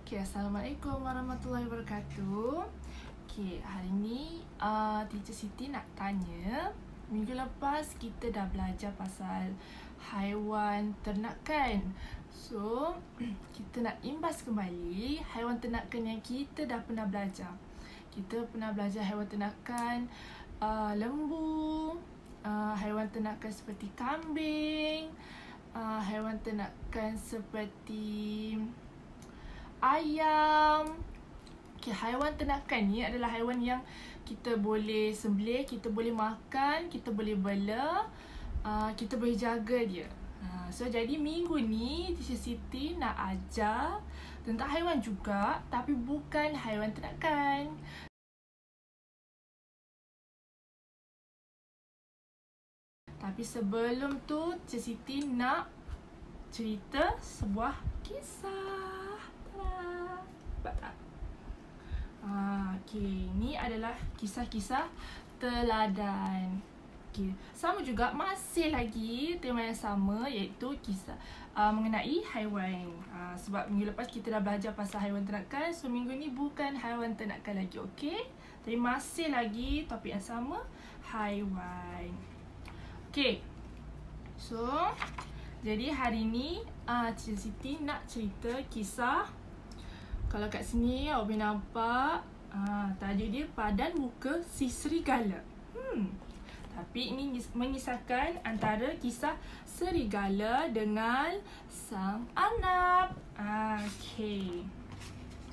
Assalamualaikum warahmatullahi wabarakatuh. Hari ni Teacher Siti nak tanya, minggu lepas kita dah belajar pasal haiwan ternakan. So, kita nak imbas kembali haiwan ternakan yang kita dah pernah belajar. Kita pernah belajar haiwan ternakan lembu, haiwan ternakan seperti kambing, haiwan ternakan seperti ayam. Haiwan ternakan ni adalah haiwan yang kita boleh sembelih, kita boleh makan, kita boleh bela, kita boleh jaga dia. So jadi minggu ni Teacher Siti nak ajar tentang haiwan juga, tapi bukan haiwan ternakan. Tapi sebelum tu Teacher Siti nak cerita sebuah kisah. Nampak tak? Ni adalah kisah-kisah teladan. Sama juga, masih lagi tema yang sama, iaitu kisah mengenai haiwan. Sebab minggu lepas kita dah belajar pasal haiwan ternakan, so minggu ni bukan haiwan ternakan lagi, okey? Tapi masih lagi topik yang sama, haiwan. So jadi hari ni Teacher Siti nak cerita kisah. Kalau kat sini awak boleh nampak tajuk dia Padan Muka Si Serigala. Tapi ini mengisahkan antara kisah serigala dengan sang arnab.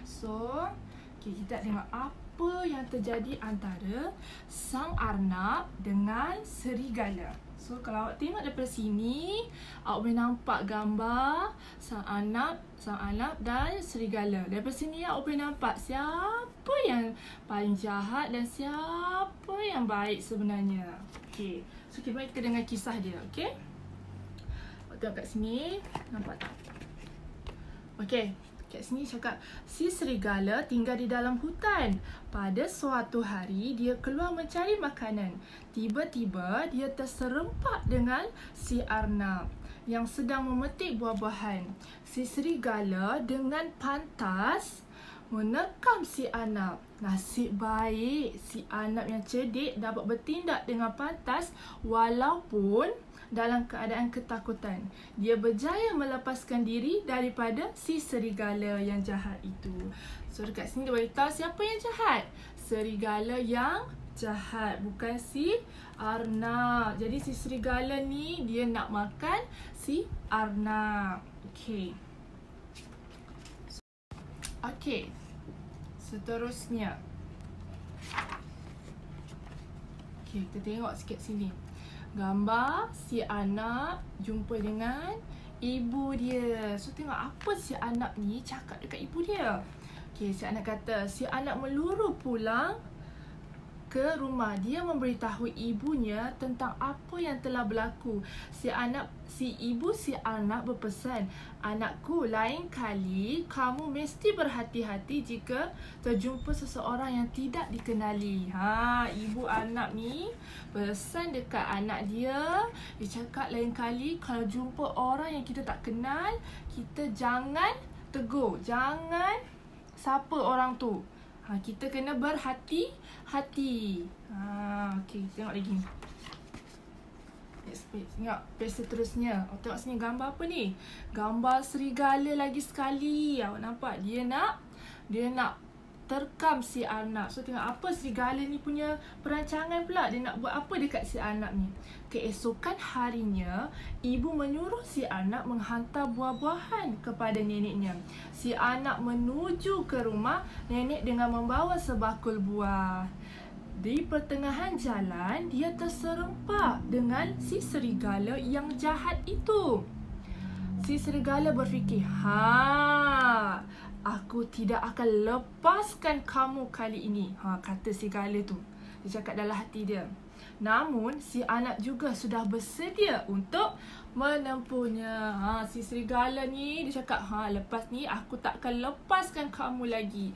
So kita tengok apa yang terjadi antara sang arnab dengan serigala. So kalau awak tengok daripada sini, awak boleh nampak gambar sang arnab dan serigala. Daripada sini awak boleh nampak siapa yang paling jahat dan siapa yang baik sebenarnya. So kita dengar kisah dia, okey? Awak tengok kat sini, nampak tak? Kat sini cakap, si serigala tinggal di dalam hutan. Pada suatu hari, dia keluar mencari makanan. Tiba-tiba, dia terserempak dengan si arnab yang sedang memetik buah-buahan. Si serigala dengan pantas menekam si arnab. Nasib baik, si arnab yang cerdik dapat bertindak dengan pantas walaupun dalam keadaan ketakutan. Dia berjaya melepaskan diri daripada si serigala yang jahat itu. So dekat sini dia beritahu siapa yang jahat? Serigala yang jahat, bukan si arnab. Jadi si serigala ni dia nak makan si arnab. Seterusnya. Kita tengok sikit sini. Gambar si arnab jumpa dengan ibu dia. So tengok apa si arnab ni cakap dekat ibu dia. Si arnab kata, si arnab meluru pulang ke rumah. Dia memberitahu ibunya tentang apa yang telah berlaku. Si ibu si arnab berpesan, anakku, lain kali kamu mesti berhati-hati jika terjumpa seseorang yang tidak dikenali. Ibu arnab ni pesan dekat anak dia. Dia cakap lain kali kalau jumpa orang yang kita tak kenal, kita jangan tegur, jangan sapa orang tu. Kita kena berhati-hati. Tengok lagi. Tengok page seterusnya. Tengok sini gambar apa ni? Gambar serigala lagi sekali. Awak nampak? Dia nak terkam si arnab. So tengok apa serigala ni punya perancangan pula. Dia nak buat apa dekat si arnab ni? Keesokan harinya, ibu menyuruh si arnab menghantar buah-buahan kepada neneknya. Si arnab menuju ke rumah nenek dengan membawa sebakul buah. Di pertengahan jalan, dia terserempak dengan si serigala yang jahat itu. Si serigala berfikir, aku tidak akan lepaskan kamu kali ini. Kata serigala tu. Dia cakap dalam hati dia. Namun, si arnab juga sudah bersedia untuk menempuhnya. Si serigala ni, dia cakap, lepas ni aku tak akan lepaskan kamu lagi.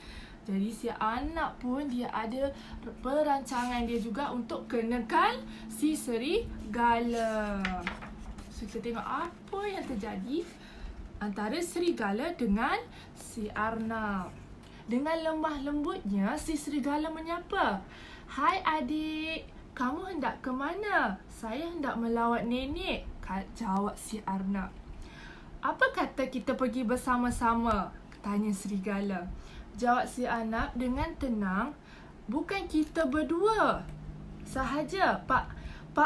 Jadi si arnab pun dia ada perancangan dia juga untuk kenakan si serigala. So kita tengok apa yang terjadi antara serigala dengan si arnab. Dengan lemah lembutnya, si serigala menyapa. "Hai adik, kamu hendak ke mana?" "Saya hendak melawat nenek," jawab si arnab. "Apa kata kita pergi bersama-sama?" tanya serigala. Jawab si arnab dengan tenang, "Bukan kita berdua sahaja, Pak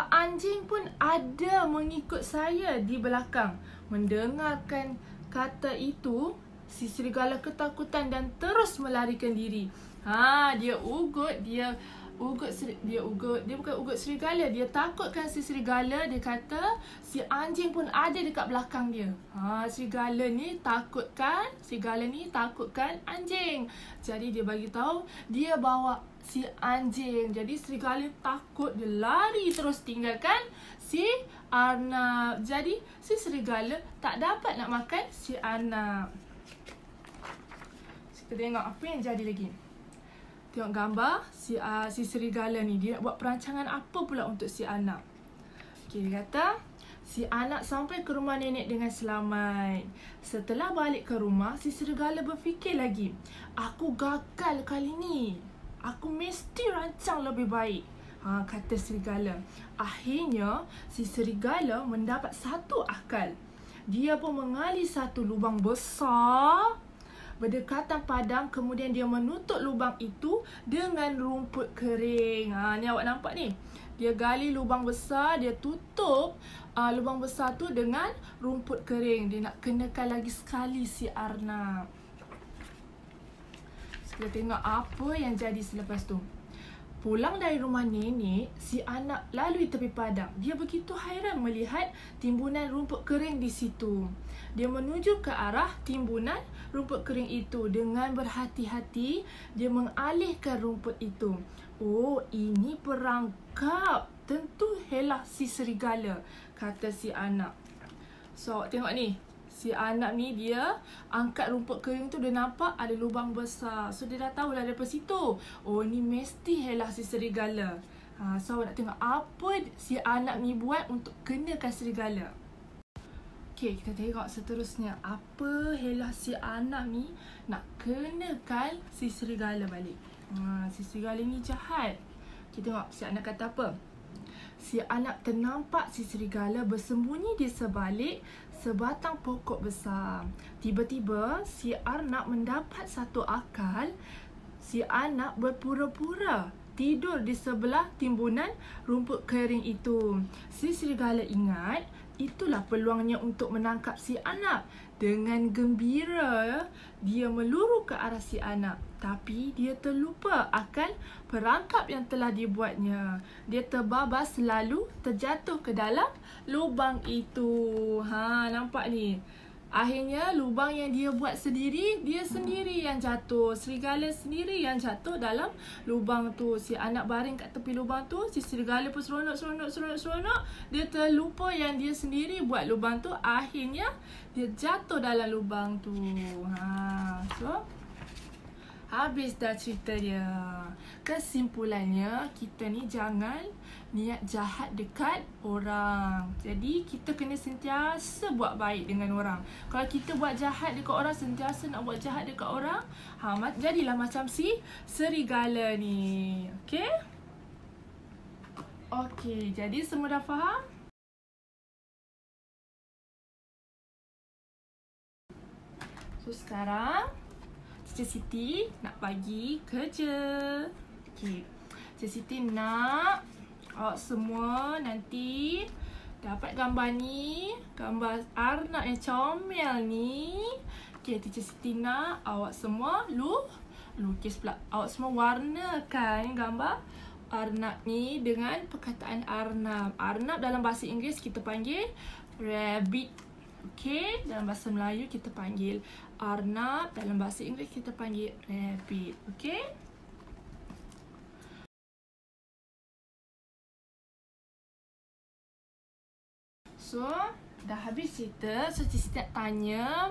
anjing pun ada mengikut saya di belakang." Mendengarkan kata itu, si serigala ketakutan dan terus melarikan diri. Dia bukan ugut serigala, dia takutkan si serigala. Dia kata si anjing pun ada dekat belakang dia. Serigala ni takutkan anjing. Jadi dia bagi tahu dia bawa si anjing. Jadi serigala takut, dia lari terus tinggalkan si arnab. Jadi si serigala tak dapat nak makan si arnab. Kita tengok apa yang jadi lagi. Tengok gambar si serigala ni, dia buat perancangan apa pula untuk si arnab. Dia kata si arnab sampai ke rumah nenek dengan selamat. Setelah balik ke rumah, si serigala berfikir lagi, "Aku gagal kali ni. Aku mesti rancang lebih baik," kata serigala. Akhirnya si serigala mendapat satu akal. Dia pun mengali satu lubang besar berdekatan padang, kemudian dia menutup lubang itu dengan rumput kering. Ni awak nampak ni. Dia gali lubang besar, dia tutup lubang besar tu dengan rumput kering. Dia nak kenakan lagi sekali si arnab. Kita tengok apa yang jadi selepas tu. Pulang dari rumah nenek, si arnab lalui tepi padang. Dia begitu hairan melihat timbunan rumput kering di situ. Dia menuju ke arah timbunan rumput kering itu. Dengan berhati-hati, dia mengalihkan rumput itu. "Oh, ini perangkap. Tentu helah si serigala," kata si arnab. So, tengok ni. Si arnab ni dia angkat rumput kering tu, dia nampak ada lubang besar. So, dia dah tahulah daripada situ. Oh, ni mesti helah si serigala. So, nak tengok apa si arnab ni buat untuk kenakan serigala. Okay, kita tengok seterusnya. Apa helah si arnab ni nak kenakan si serigala balik. Si serigala ni jahat. Kita tengok si arnab kata apa. Si arnab ternampak si serigala bersembunyi di sebalik sebatang pokok besar. Tiba-tiba si arnab mendapat satu akal. Si arnab berpura-pura tidur di sebelah timbunan rumput kering itu. Si serigala ingat itulah peluangnya untuk menangkap si arnab. Dengan gembira, dia meluru ke arah si arnab. Tapi dia terlupa akan perangkap yang telah dibuatnya. Dia terbabas lalu terjatuh ke dalam lubang itu. Nampak ni? Akhirnya lubang yang dia buat sendiri, dia sendiri yang jatuh. Serigala sendiri yang jatuh dalam lubang tu. Si arnab baring kat tepi lubang tu. Si serigala pun seronok. Dia terlupa yang dia sendiri buat lubang tu. Akhirnya dia jatuh dalam lubang tu. So, habis dah cerita dia. Kesimpulannya, kita ni jangan niat jahat dekat orang. Jadi, kita kena sentiasa buat baik dengan orang. Kalau kita buat jahat dekat orang, sentiasa nak buat jahat dekat orang, jadilah macam si serigala ni. Okay? Okay, jadi semua dah faham? So, sekarang Teacher Siti nak bagi kerja. Okay. Teacher Siti nak awak semua nanti dapat gambar ni. Gambar arnab yang comel ni. Okay, Teacher Siti nak awak semua lukis pula. Awak semua warnakan gambar arnab ni dengan perkataan arnab. Arnab dalam bahasa Inggeris kita panggil rabbit. Okay, dalam bahasa Melayu kita panggil arnab. Dalam bahasa Inggeris kita panggil rabbit. Okay. So, dah habis cerita. So, Cik tanya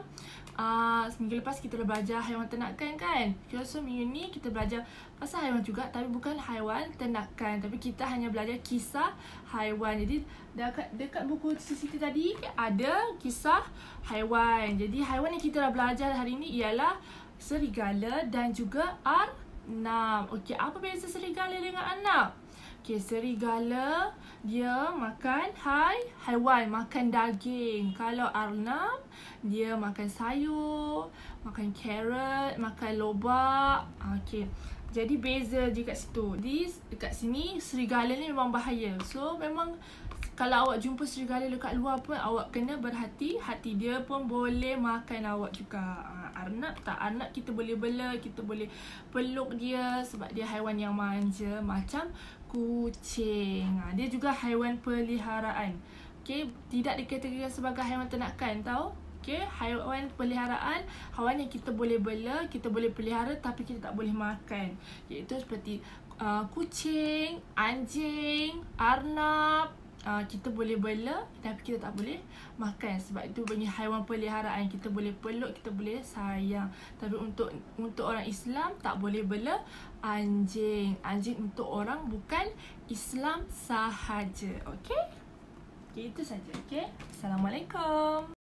Minggu lepas kita dah belajar haiwan ternakan kan. So minggu ni kita belajar pasal haiwan juga, tapi bukan haiwan ternakan, tapi kita hanya belajar kisah haiwan. Jadi dekat buku Siti tadi ada kisah haiwan. Jadi haiwan yang kita dah belajar hari ni ialah serigala dan juga arnab. Okey, apa beza serigala dengan arnab? Okey, serigala dia makan haiwan, makan daging. Kalau arnab dia makan sayur, makan carrot, makan lobak. Okey. Jadi beza je kat situ. Dekat sini serigala ni memang bahaya. So memang kalau awak jumpa serigala dekat luar pun awak kena berhati-hati. Dia pun boleh makan awak juga. Arnab tak, arnab kita boleh bela, kita boleh peluk dia sebab dia haiwan yang manja macam kucing. Dia juga haiwan peliharaan. Okey, tidak dikategorikan sebagai haiwan ternakan, tahu? Okey, haiwan peliharaan, haiwan yang kita boleh bela, kita boleh pelihara tapi kita tak boleh makan. Iaitu seperti kucing, anjing, arnab. Kita boleh bela tapi kita tak boleh makan. Sebab itu punya haiwan peliharaan, kita boleh peluk, kita boleh sayang. Tapi untuk orang Islam tak boleh bela anjing. Anjing untuk orang bukan Islam sahaja. Okey? Okey, itu saja. Okey. Assalamualaikum.